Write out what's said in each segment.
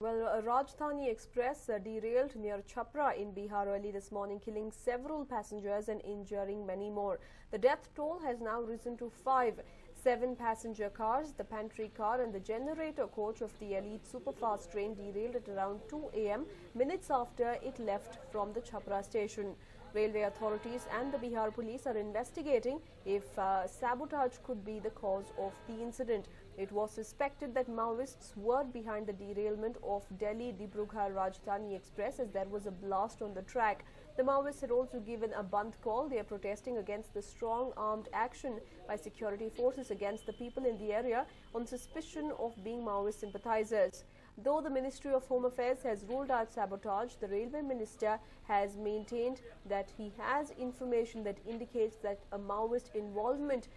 Well, a Rajdhani Express derailed near Chhapra in Bihar early this morning, killing several passengers and injuring many more. The death toll has now risen to 5. 7 passenger cars, the pantry car and the generator coach of the elite superfast train derailed at around 2 a.m. minutes after it left from the Chhapra station. Railway authorities and the Bihar police are investigating if sabotage could be the cause of the incident. It was suspected that Maoists were behind the derailment of Delhi-Dibrugarh Rajdhani Express as there was a blast on the track. The Maoists had also given a Bandh call. They are protesting against the strong armed action by security forces against the people in the area on suspicion of being Maoist sympathizers. Though the Ministry of Home Affairs has ruled out sabotage, the Railway Minister has maintained that he has information that indicates that a Maoist involvement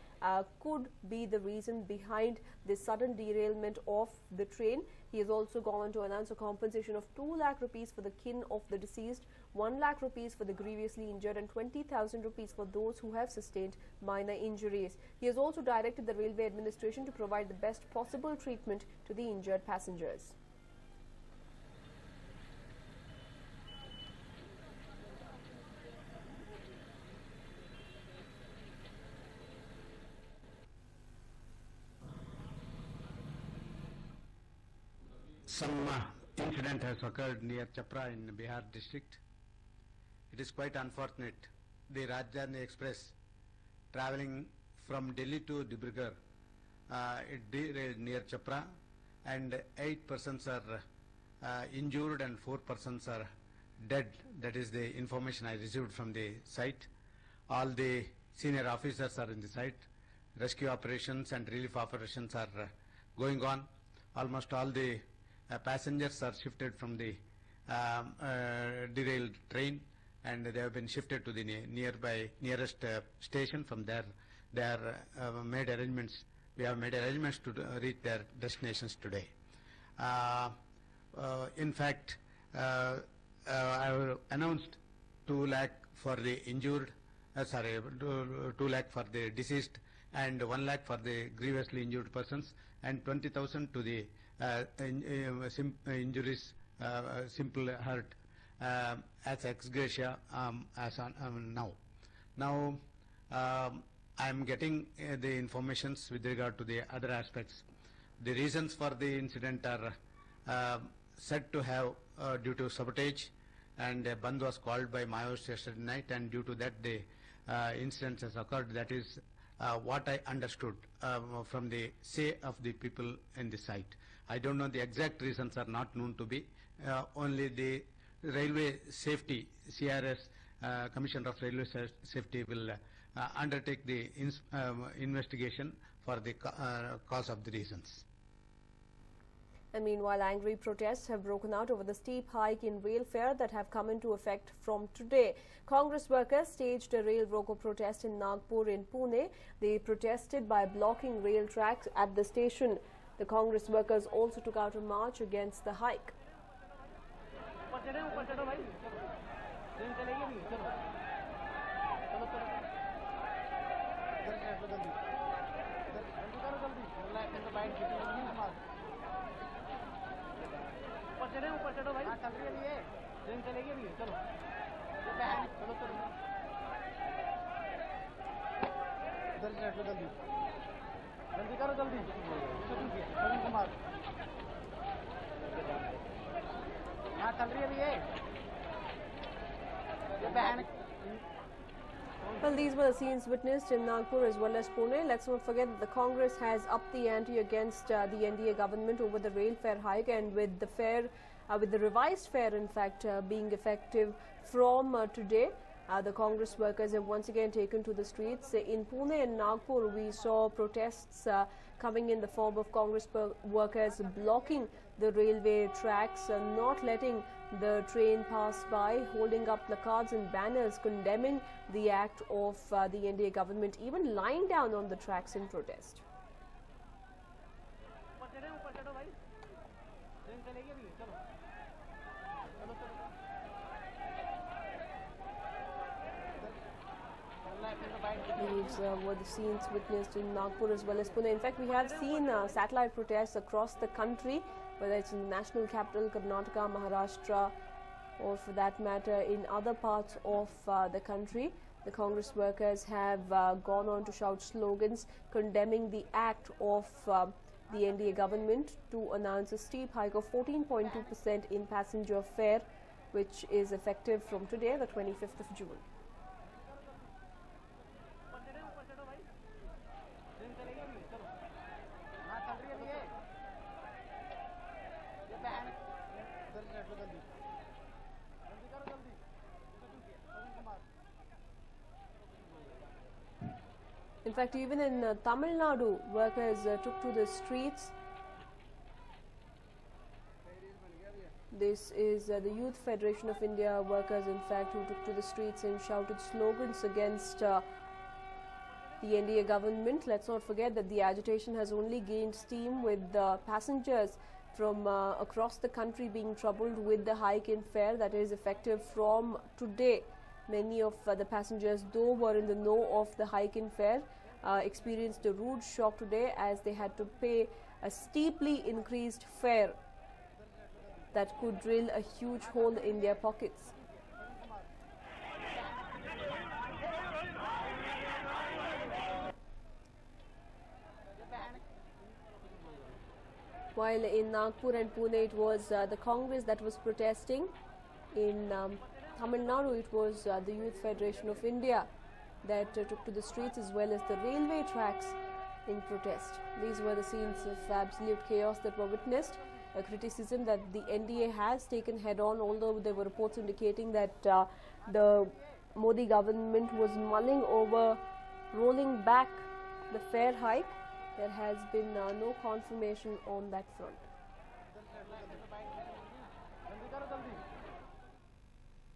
could be the reason behind the sudden derailment of the train. He has also gone on to announce a compensation of 2 lakh rupees for the kin of the deceased, 1 lakh rupees for the grievously injured and 20,000 rupees for those who have sustained minor injuries. He has also directed the Railway Administration to provide the best possible treatment to the injured passengers. Some incident has occurred near Chhapra in Bihar district. It is quite unfortunate. The Rajdhani Express traveling from Delhi to Dibrugarh, it derailed near Chhapra and 8 persons are injured and 4 persons are dead. That is the information I received from the site. All the senior officers are in the site. Rescue operations and relief operations are going on. Almost all the passengers are shifted from the derailed train and they have been shifted to the nearest station. From there they are made arrangements. We have made arrangements to reach their destinations today. In fact, I have announced 2 lakh for the injured, 2 lakh for the deceased and 1 lakh for the grievously injured persons and 20,000 to the injuries, simple hurt as ex gratia as on now. Now I am getting the informations with regard to the other aspects. The reasons for the incident are said to have due to sabotage, and a Bandh was called by Maoists yesterday night, and due to that the incident has occurred. That is what I understood from the say of the people in the site. I don't know, the exact reasons are not known to be. Only the Railway Safety, CRS, Commissioner of Railway Safety will undertake the investigation for the cause of the reasons. And meanwhile, angry protests have broken out over the steep hike in rail fare that have come into effect from today. Congress workers staged a rail roko protest in Nagpur in Pune. They protested by blocking rail tracks at the station. The Congress workers also took out a march against the hike. Well, these were the scenes witnessed in Nagpur as well as Pune. Let's not forget that the Congress has upped the ante against the NDA government over the rail fare hike, and with the fare, with the revised fare, in fact, being effective from today. The Congress workers have once again taken to the streets. In Pune and Nagpur, we saw protests coming in the form of Congress workers blocking the railway tracks, not letting the train pass by, holding up placards and banners condemning the act of the NDA government, even lying down on the tracks in protest. These were the scenes witnessed in Nagpur as well as Pune. In fact, we have seen satellite protests across the country whether it's in the national capital, Karnataka, Maharashtra, or for that matter in other parts of the country. The Congress workers have gone on to shout slogans condemning the act of the NDA government to announce a steep hike of 14.2% in passenger fare, which is effective from today, the 25th of June. In fact, even in Tamil Nadu, workers took to the streets. This is the Youth Federation of India workers, in fact, who took to the streets and shouted slogans against the NDA government. Let's not forget that the agitation has only gained steam with passengers from across the country being troubled with the hike in fare that is effective from today. Many of the passengers, though were in the know of the hike in fare, experienced a rude shock today as they had to pay a steeply increased fare that could drill a huge hole in their pockets. While in Nagpur and Pune it was the Congress that was protesting, in Tamil Nadu it was the Youth Federation of India that took to the streets, as well as the railway tracks in protest. These were the scenes of absolute chaos that were witnessed, a criticism that the NDA has taken head on, although there were reports indicating that the Modi government was mulling over rolling back the fare hike. There has been no confirmation on that front.